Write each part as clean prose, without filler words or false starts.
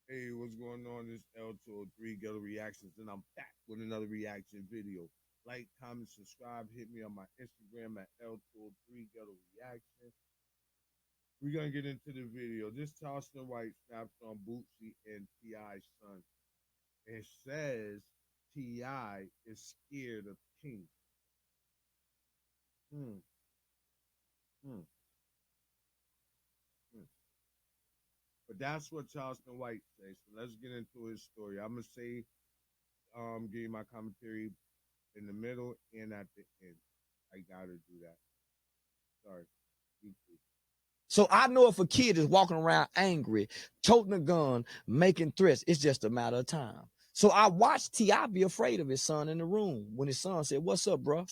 Hey, what's going on? This L203 Ghetto Reactions, and I'm back with another reaction video. Like, comment, subscribe, hit me on my Instagram at L203 Ghetto Reaction. We're gonna get into the video. This Charleston White snaps on Boosie and T.I.'s son. It says T.I. is scared of King. Hmm, hmm, hmm. But that's what Charleston White says. So let's get into his story. I'm gonna say, give you my commentary in the middle and at the end. I gotta do that. Sorry. So I know if a kid is walking around angry, toting a gun, making threats, it's just a matter of time. So I watched T.I. be afraid of his son in the room when his son said, "What's up, bro?"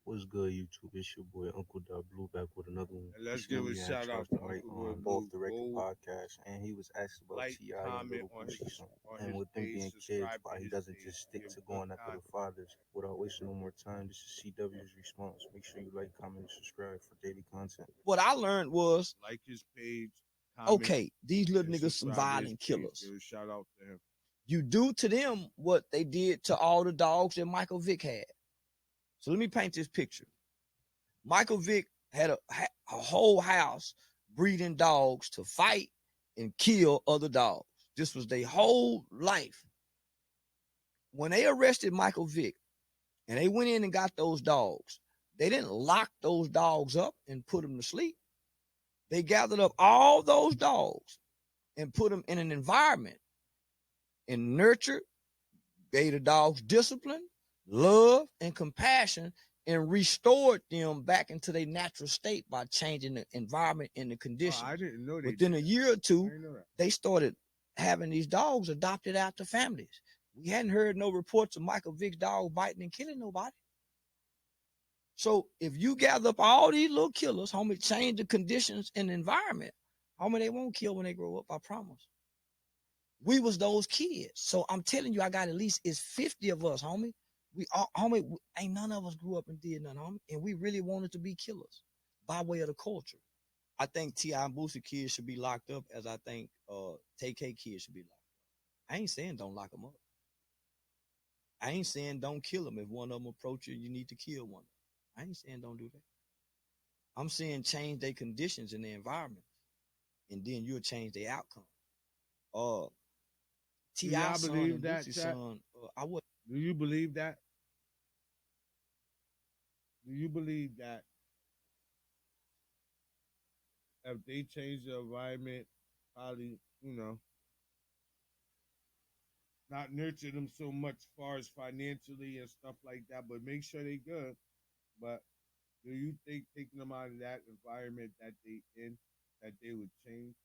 What's good, YouTube? It's your boy Uncle Dub Blue back with another one. And let's give a Recently, we had shout out to Charleston White Uncle Will on Off Blue. the Record Go podcast, and he was asked about like, T.I. and comment Little on Boosie his son. on And his with them page, being kids, subscribe to why he his doesn't page. just stick Give to good going after the content. fathers. Without wasting no more time, this is CW's response. Make sure you like, comment, and subscribe for daily content. What I learned was, Like his page, comment, okay, these little and niggas some subscribe to his violent page. killers. Give a shout out to him. You do to them what they did to all the dogs that Michael Vick had. So let me paint this picture. Michael Vick had a whole house breeding dogs to fight and kill other dogs. This was their whole life. When they arrested Michael Vick and they went in and got those dogs, they didn't lock those dogs up and put them to sleep. They gathered up all those dogs and put them in an environment and nurtured, gave the dogs discipline, love, and compassion, and restored them back into their natural state by changing the environment and the Oh, conditions. I didn't know they Within did a that. year or I two, didn't know that. they started having these dogs adopted out to families. We hadn't heard no reports of Michael Vick's dog biting and killing nobody. So if you gather up all these little killers, homie, change the conditions and the environment, homie, they won't kill when they grow up, I promise. We was those kids. So I'm telling you, I got at least it's 50 of us, homie. We all, homie, ain't none of us grew up and did nothing, homie. And we really wanted to be killers by way of the culture. I think T.I. and Boosie kids should be locked up as I think TK kids should be locked up. I ain't saying don't lock them up. I ain't saying don't kill them. If one of them approach you, you need to kill one. I ain't saying don't do that. I'm saying change their conditions in their environment, and then you'll change their outcome. Uh, Do y'all T.I.'s son believe and that, Boosie's chat? son, I would. Do you believe that? Do you believe that if they change the environment, probably, not nurture them so much as far as financially and stuff like that, but make sure they good. But do you think taking them out of that environment that they in, that they would change?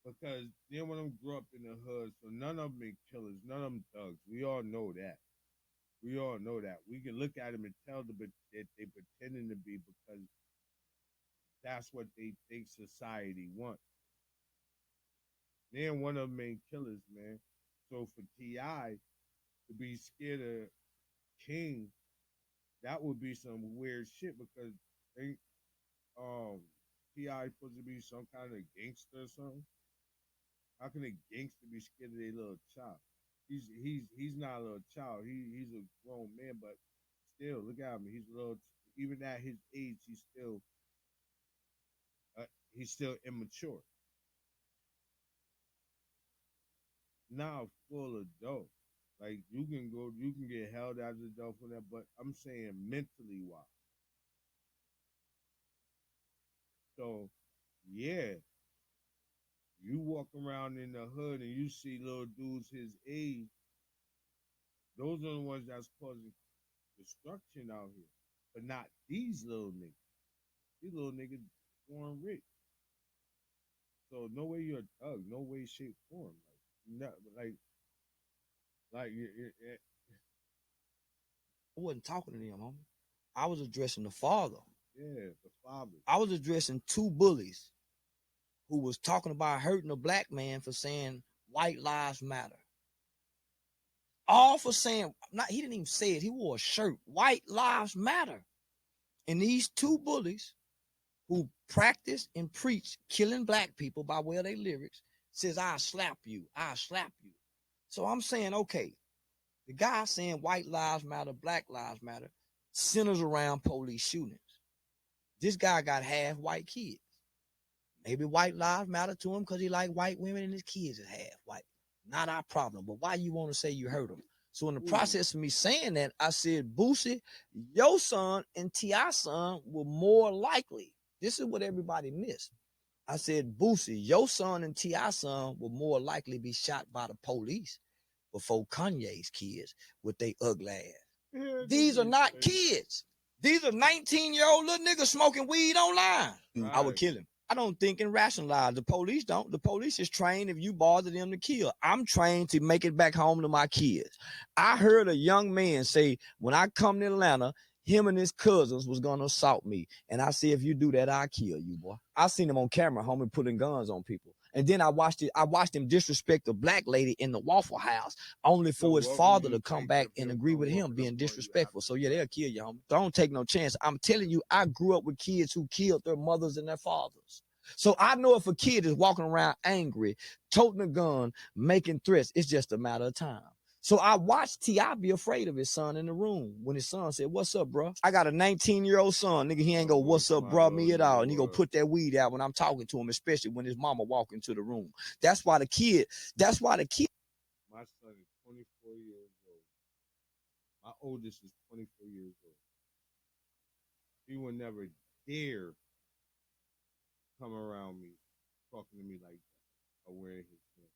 Because then when them grew up in the hood, so none of them been killers, none of them thugs. We all know that. We all know that. We can look at them and tell them that they pretending to be because that's what they think society wants. Then one of them ain't killers, man. So for T.I. to be scared of King, that would be some weird shit because they T.I. supposed to be some kind of gangster or something. How can a gangster be scared of their little child? He's not a little child. He's a grown man, but still, look at him. He's a little. Even at his age, he's still immature. Now full adult. Like you can get held as an adult for that. But I'm saying mentally wise. So yeah, you walk around in the hood and you see little dudes his age. Those are the ones that's causing destruction out here, but not these little niggas. These little niggas born rich. So no way you're a thug. No way, shape, form. Like, like. I wasn't talking to them, homie. I was addressing the father. Yeah, the father. I was addressing two bullies who was talking about hurting a black man for saying white lives matter. All for saying, not he didn't even say it. He wore a shirt. White lives matter. And these two bullies who practice and preach killing black people by way of their lyrics says, I'll slap you, I'll slap you. So I'm saying, okay, the guy saying white lives matter, black lives matter, centers around police shootings. This guy got half white kids. Maybe white lives matter to him because he like white women and his kids is half white. Not our problem. But why you want to say you hurt him? So in the process of me saying that, I said, Boosie, your son and T.I. son were more likely. This is what everybody missed. I said, Boosie, your son and T.I. son will more likely be shot by the police before Kanye's kids with their ugly ass. Yeah, these are not kids. These are 19-year-old little niggas smoking weed online. Right. I would kill him. I don't think and rationalize. The police don't. The police is trained if you bother them to kill. I'm trained to make it back home to my kids. I heard a young man say, when I come to Atlanta, him and his cousins was gonna assault me. And I said, if you do that, I'll kill you, boy. I seen him on camera, homie, putting guns on people. And then I watched him disrespect a black lady in the Waffle House, only for his father to come back and agree with him being disrespectful. So yeah, they'll kill you, homie. Don't take no chance. I'm telling you, I grew up with kids who killed their mothers and their fathers. So I know if a kid is walking around angry, toting a gun, making threats, it's just a matter of time. So I watched T.I. be afraid of his son in the room when his son said, what's up, bro? I got a 19-year-old son. Nigga, he ain't go, what's up, bro, me at all. And he go put that weed out when I'm talking to him, especially when his mama walk into the room. That's why the kid. My son is 24 years old. My oldest is 24 years old. He would never dare come around me, talking to me like that, or wearing his pants.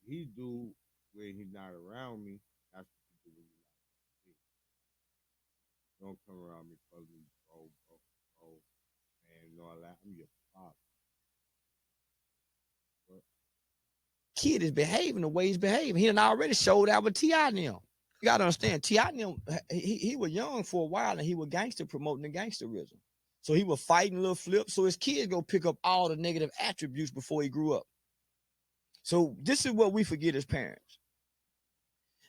He do when he's not around me. That's what he do when he's not around me. Don't come around me, calling me bro, and all that. I'm your father. But kid is behaving the way he's behaving. He done already showed out with T.I. now. You gotta understand, T.I. now, he was young for a while and he was gangster promoting the gangsterism. So he was fighting little flips. So his kids go pick up all the negative attributes before he grew up. So this is what we forget as parents.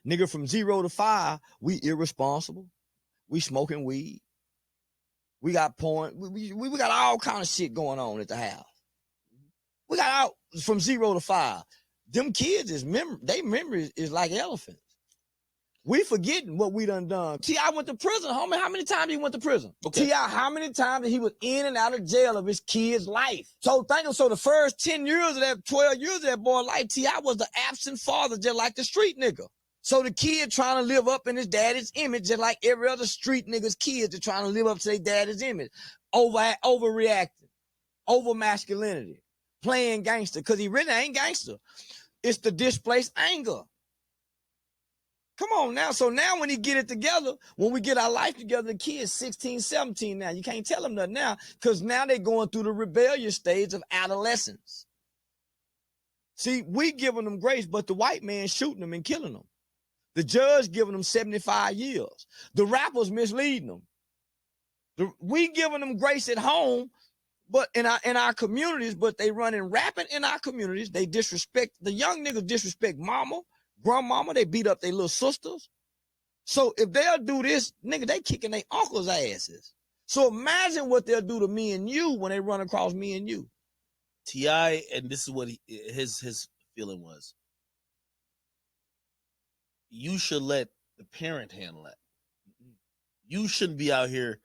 Nigga, from 0 to 5, we irresponsible. We smoking weed. We got porn. We got all kind of shit going on at the house. We got out from 0 to 5. Them kids they memory is like elephants. We forgetting what we done. T.I. went to prison, homie. How many times he went to prison? Okay. T.I., how many times he was in and out of jail of his kid's life? So so the first 10 years of that, 12 years of that boy's life, T.I. was the absent father, just like the street nigga. So the kid trying to live up in his daddy's image, just like every other street nigga's kids are trying to live up to their daddy's image. Overreacting, over masculinity, playing gangster, because he really ain't gangster. It's the displaced anger. Come on now. So now when he get it together, when we get our life together, the kid's 16, 17 now. You can't tell them nothing now because now they're going through the rebellious stage of adolescence. See, we giving them grace, but the white man shooting them and killing them. The judge giving them 75 years. The rappers misleading them. We giving them grace at home, but in our communities, but they running rampant in our communities. They disrespect, the young niggas disrespect mama, grandmama, they beat up their little sisters. So if they'll do this, nigga, they kicking their uncles' asses. So imagine what they'll do to me and you when they run across me and you. T.I., and this is what his feeling was. You should let the parent handle that. You shouldn't be out here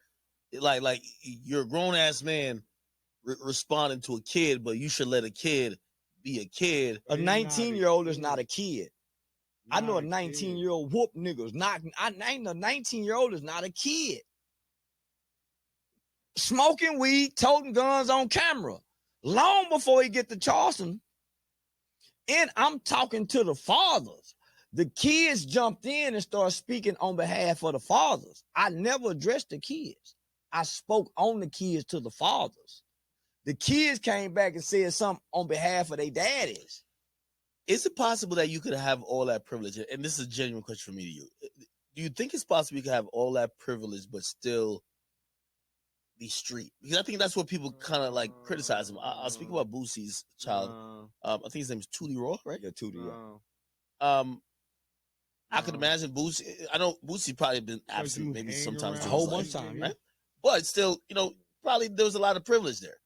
like you're a grown ass man responding to a kid, but you should let a kid be a kid. A 19-year-old is not a kid. I know a 19-year-old whoop niggas. I ain't a 19-year-old is not a kid. Smoking weed, toting guns on camera. Long before he get to Charleston. And I'm talking to the fathers. The kids jumped in and started speaking on behalf of the fathers. I never addressed the kids. I spoke on the kids to the fathers. The kids came back and said something on behalf of their daddies. Is it possible that you could have all that privilege? And this is a genuine question for me to you. Do you think it's possible you could have all that privilege but still be street? Because I think that's what people kind of like criticize him. I'll speak about Boosie's child. I think his name is Tootie Raw, right? Yeah, Tootie, yeah. I could imagine Boosie. I know Boosie probably been absent maybe sometimes a whole bunch of times, right? but still, probably there was a lot of privilege there.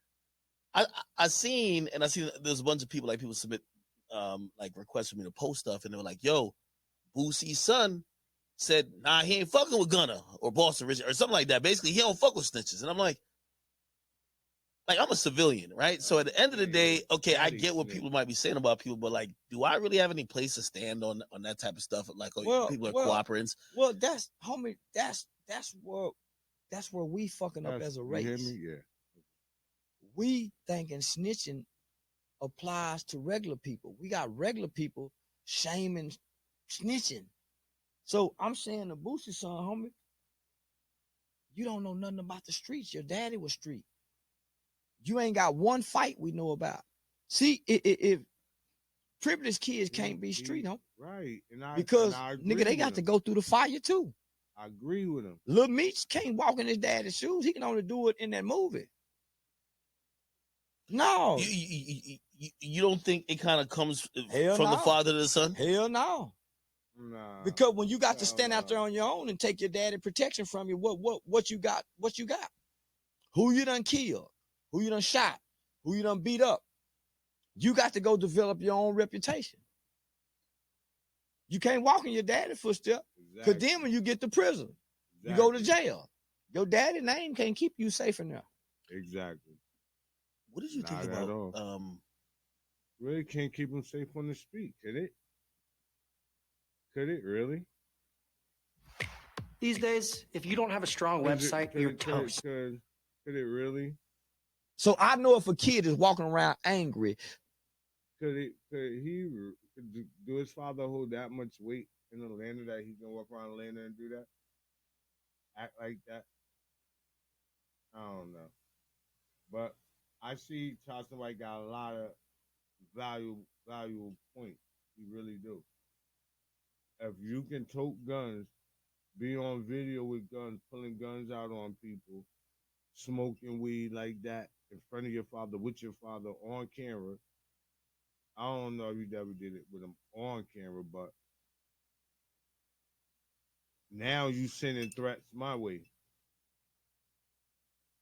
I seen there's a bunch of people, like, people submit like requests for me to post stuff, and they were like, "Yo, Boosie's son said, nah, he ain't fucking with Gunna or Boston Richard or something like that. Basically, he don't fuck with snitches." And I'm like, I'm a civilian, right? So at the end of the day, okay, I get what people might be saying about people, but like, do I really have any place to stand on that type of stuff? Like, people are cooperants. Well, that's homie. That's where we fucking up as a race. You hear me? Yeah. We thinking snitching applies to regular people. We got regular people shaming snitching. So I'm saying the Boosie son, homie, you don't know nothing about the streets. Your daddy was street. You ain't got one fight we know about. See, if privileged kids can't be street, homie. Right. Because agree nigga, they got to go through the fire too. I agree with him. Lil Meech can't walk in his daddy's shoes. He can only do it in that movie. No. You don't think it kind of comes Hell from no. the father to the son? Hell no. Nah. Because when you got to stand out there on your own and take your daddy protection from you, what you got? What you got? Who you done killed? Who you done shot? Who you done beat up? You got to go develop your own reputation. You can't walk in your daddy's footsteps. Because then when you get to prison, you go to jail. Your daddy's name can't keep you safe in there. Exactly. What did you think about? Really can't keep him safe on the street, could it? Could it really? These days, if you don't have a strong website, you're toast. Could it really? So I know if a kid is walking around angry, could do his father hold that much weight in Atlanta that he can walk around Atlanta and do that? Act like that? I don't know. But I see Charleston White got a lot of valuable points. He really do. If you can tote guns, be on video with guns, pulling guns out on people, smoking weed like that in front of your father, with your father on camera. I don't know if you ever did it with him on camera, but now you sending threats my way.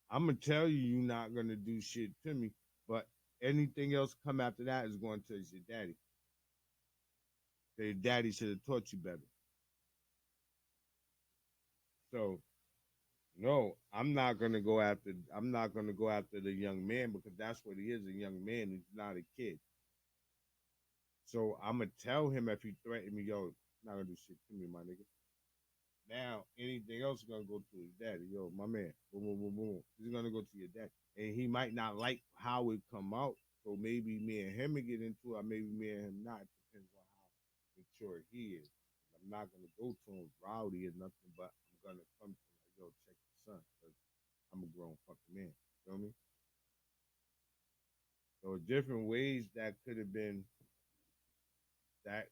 I'm going to tell you you're not going to do shit to me, but anything else come after that is going to touch your daddy. Your daddy should have taught you better. So, no, I'm not gonna go after the young man, because that's what he is, a young man. He's not a kid. So I'm gonna tell him, if he threaten me, yo, not gonna do shit to me, my nigga. Now anything else is gonna go to his daddy. Yo, my man, boom, boom, boom, boom. He's gonna go to your daddy, and he might not like how it come out. So maybe me and him will get into it, or maybe me and him not. It depends on how mature he is. I'm not gonna go to him rowdy or nothing, but I'm gonna come to him like, yo, check your son, because I'm a grown fucking man. You feel me? So different ways that could have been, that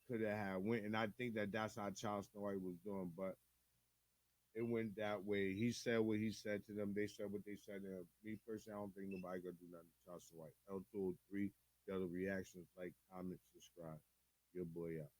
could have went, and I think that's how Charleston White was doing, but it went that way. He said what he said to them. They said what they said to him. Me personally, I don't think nobody gonna do nothing to Charleston White. L203, the other reactions, like, comment, subscribe. Your boy out.